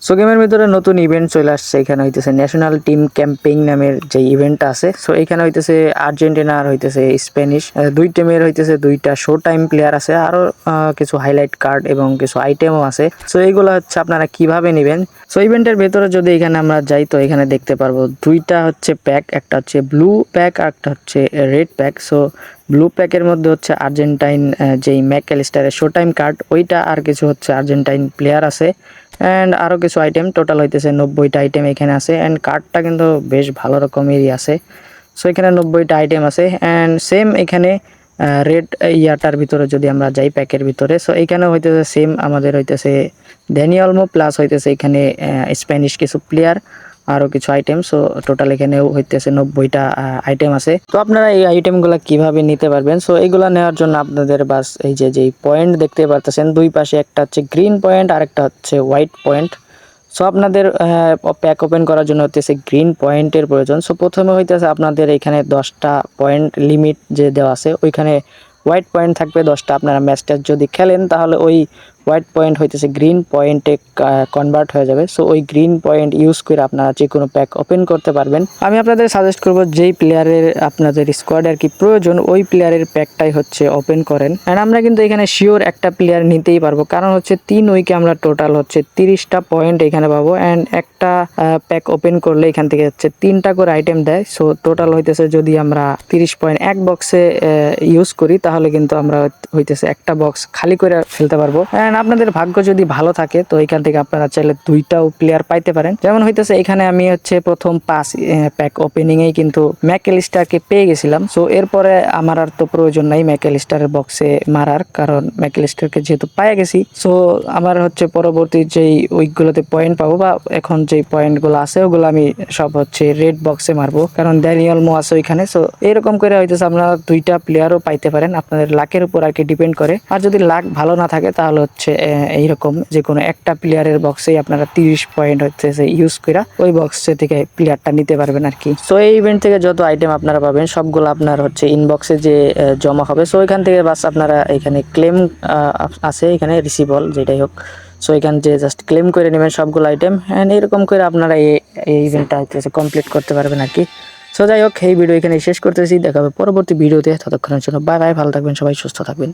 So গেমের ভিতরে নতুন ইভেন্ট চলে আসছে। এখানে হইতেছে ন্যাশনাল টিম ক্যাম্পিং নামের যে ইভেন্টটা আছে। সো এখানে হইতেছে আর্জেন্টিনা আর হইতেছে স্প্যানিশ, দুই টিমের হইতেছে দুইটা শো টাইম প্লেয়ার আছে, আরো কিছু হাইলাইট কার্ড এবং কিছু আইটেমও আছে। সো এইগুলো হচ্ছে আপনারা কিভাবে নেবেন। সো ইভেন্টের ভেতরে যদি এখানে আমরা যাই তো এখানে দেখতে পারবো দুইটা হচ্ছে প্যাক, একটা হচ্ছে ব্লু প্যাক আর একটা হচ্ছে রেড প্যাক। সো ব্লু প্যাকের মধ্যে হচ্ছে আর্জেন্টাইন যেই ম্যাকঅ্যালিস্টারের শো টাইম কার্ড ওইটা, আর কিছু হচ্ছে আর্জেন্টাইন প্লেয়ার আছে অ্যান্ড আরও কিছু আইটেম। টোটাল হইতেছে 90টা আইটেম এখানে আছে অ্যান্ড কার্ডটা কিন্তু বেশ ভালো রকমেরই আছে। সো এখানে 90টা আইটেম আছে অ্যান্ড সেম এখানে রেড ইয়াটার ভিতরে যদি আমরা যাই প্যাকের ভিতরে, সো এইখানে হইতেছে সেম আমাদের হইতেছে ড্যানিয়ালমো প্লাস হইতেছে এখানে স্প্যানিশ কিছু প্লেয়ার, আরও কিছু আইটেম। সো টোটাল এখানেও হইতেছে 90টা আইটেম আছে। তো আপনারা এই আইটেমগুলো কিভাবে নিতে পারবেন। সো এইগুলা নেওয়ার জন্য আপনাদের বাস এই যে যেই পয়েন্ট দেখতে পারতেছেন দুই পাশে, একটা হচ্ছে গ্রিন পয়েন্ট আর একটা হচ্ছে হোয়াইট পয়েন্ট। সো আপনাদের প্যাক ওপেন করার জন্য হচ্ছে গ্রিন পয়েন্টের প্রয়োজন। সো প্রথমে হইতেছে আপনাদের এখানে 10টা পয়েন্ট লিমিট যে দেওয়া আছে, ওইখানে হোয়াইট পয়েন্ট থাকবে 10টা। আপনারা ম্যাচটা যদি খেলেন তাহলে ওই হোয়াইট পয়েন্ট হইতেছে গ্রিন পয়েন্টে কনভার্ট হয়ে যাবে। সো ওই গ্রিন পয়েন্ট ইউজ করে আপনারা যে কোনো প্যাক ওপেন করতে পারবেন। আমি আপনাদের সাজেস্ট করব যেই প্লেয়ারের আপনাদের স্কোয়াড আর কি প্রয়োজন ওই প্লেয়ারের প্যাকটাই হচ্ছে ওপেন করেন। অ্যান্ড আমরা কিন্তু এখানে শিওর একটা প্লেয়ার নিতেই পারবো, কারণ হচ্ছে 3 উইকে আমরা টোটাল হচ্ছে 30টা পয়েন্ট এখানে পাবো অ্যান্ড একটা প্যাক ওপেন করলে এখান থেকে হচ্ছে 3টা করে আইটেম দেয়। সো টোটাল হইতেছে যদি আমরা 30 পয়েন্ট এক বক্সে ইউজ করি তাহলে কিন্তু আমরা হইতেছে একটা বক্স খালি করে ফেলতে পারবো। অ্যান্ড আপনাদের ভাগ্য যদি ভালো থাকে তো এখান থেকে আপনারা চাইলে 2টাও প্লেয়ার পাইতে পারেন। যেমন হইতেছে এখানে আমি হচ্ছে প্রথম 5 প্যাক ওপেনিংয়েই কিন্তু ম্যাকঅ্যালিস্টারকে পেয়ে গেছিলাম। সো এরপরে আমার আর তো প্রয়োজন নাই ম্যাকঅ্যালিস্টারের বক্সে মারার, কারণ ম্যাকঅ্যালিস্টারকে যেহেতু পায়ে গেছি। সো আমার হচ্ছে পরবর্তী যেই উইকগুলোতে পয়েন্ট পাবো বা এখন যেই পয়েন্টগুলো আছে ওগুলো আমি সব হচ্ছে রেড বক্সে মারবো, কারণ ড্যানিয়াল মো আছে ওইখানে। সো এরকম করে হইতেছে আপনারা 2টা প্লেয়ারও পাইতে পারেন, আপনাদের লাকের উপর আর কি ডিপেন্ড করে। আর যদি লাক ভালো না থাকে তাহলে হচ্ছে এইরকম যে কোনো একটা প্লেয়ারের বক্সেই আপনারা 30 পয়েন্ট হচ্ছে ইউজ করে ওই বক্সে থেকে প্লেয়ারটা নিতে পারবেন আর কি। সো এই ইভেন্ট থেকে যত আইটেম আপনারা পাবেন সবগুলো আপনার হচ্ছে ইনবক্সে যে জমা হবে। সো এখান থেকে বাস আপনারা এখানে ক্লেম আছে, এখানে রিসিভল যেটাই হোক। সো এখান থেকে জাস্ট ক্লেম করে নেবেন সবগুলো আইটেম অ্যান্ড এরকম করে আপনারা এই ইভেন্টটা হচ্ছে কমপ্লিট করতে পারবেন আর কি। সো যাই হোক, এই ভিডিও এখানে শেষ করতেছি, দেখা হবে পরবর্তী ভিডিওতে। ততক্ষণের জন্য বাই বাই, ভালো থাকবেন সবাই, সুস্থ থাকবেন।